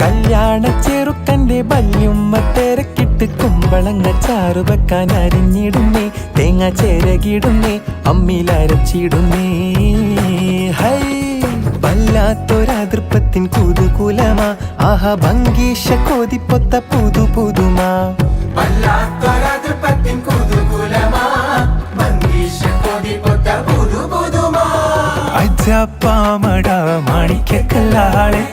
കല്യാണ ചെറുക്കന്റെ ബല്യുമ്മ തിരക്കിട്ട് കുമ്പളങ്ങ ചാറു വെക്കാൻ അരിഞ്ഞിടുന്നേ, തേങ്ങ ചേരകിടുന്നേ, അമ്മിലരച്ചിടുന്നേ. ഹൈ വല്ലാത്തൊരതൃപ്പത്തിൻ കുതുകുലമാ, ആഹാ ഭംഗീഷ കൊതിപ്പൊത്ത പുതു പുതുമാ. വല്ലാത്തൊരതൃപ്പത്തിൻ കുതുകുലമാ, ഭംഗീഷ കൊതിപ്പൊത്ത പുതു പുതുമാ. അജപ്പാമട മാണിക്കല്ലാളെ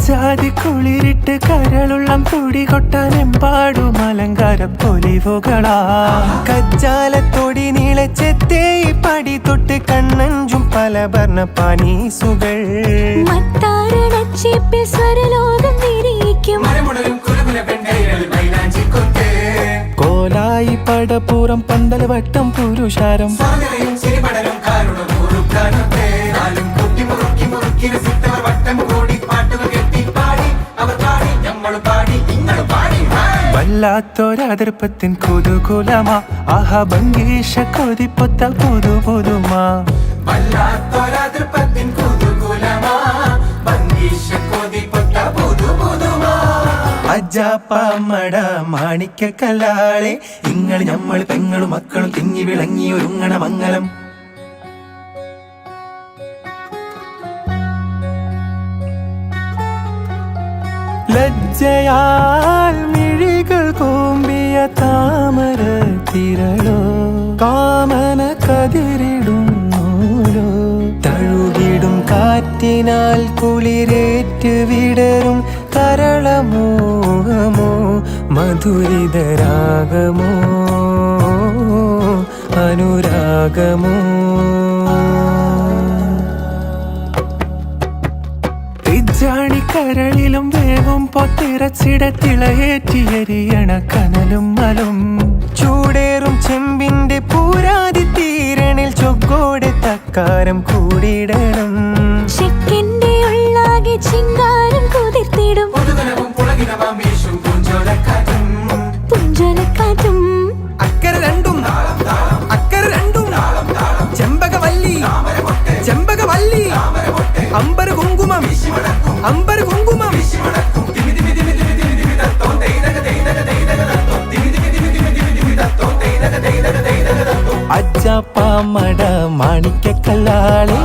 ജാതി കുളിരിട്ട് കരളുള്ളം തുടി കൊട്ടാനെമ്പാടും അലങ്കാര പൊലിവുകളാ. കജ്ജാലത്തൊടി നീളച്ചെത്തേ പടി തൊട്ട് കണ്ണഞ്ചും പല വർണ്ണ പാനീസുകൾ. കോലായി പടപ്പൂറം പന്തൽ വട്ടം പുരുഷാരം വല്ലാത്തൊരതൃപ്പത്തിൻ കുതുകുലമാ, ആഹാ ഭംഗീഷ കൊതിപ്പൊത്ത പുതു പുതുമാ. വല്ലാത്തൊരതൃപ്പത്തിൻ കുതുകുലമാ, ഭംഗീഷ കൊതിപ്പൊത്ത പുതു പുതുമാ. അജാപ്പമ്മട മാണിക്കല്ലാളെ, ഇങ്ങൾ ഞമ്മൾ പെങ്ങളും മക്കളും തിങ്ങി വിളങ്ങി ഒരുങ്ങണ മംഗലം. ലജ്ജയാൽ മിഴികൾ കൂമ്പിയ താമര തിരളോ, കാമന കതിരിടുന്നൂലോ. തഴുകിടും കാറ്റിനാൽ കുളിരേറ്റ് വിടരും കരളമോഹമോ, മധുരിതരാഗമോ അനുരാഗമോ. കരളിലും വേവും പൊട്ടിറച്ചിട തിളയേറ്റിയരിയണ കനലും മലും. ചൂടേറും ചെമ്പിന്റെ പൂരാതി തീരണിൽ ചൊക്കോടെ തക്കാരം കൂടിയിടണം. ചിങ്കാരം കുതിർത്തിടും പുഞ്ചോലക്കാറ്റും. അക്കര രണ്ടും അക്കര രണ്ടും ചെമ്പകവല്ലി ചെമ്പകവല്ലി. അമ്പര കുങ്കുമം അമ്പര കുങ്കുമം. അജപ്പാമട മാണിക്കല്ലാളെ,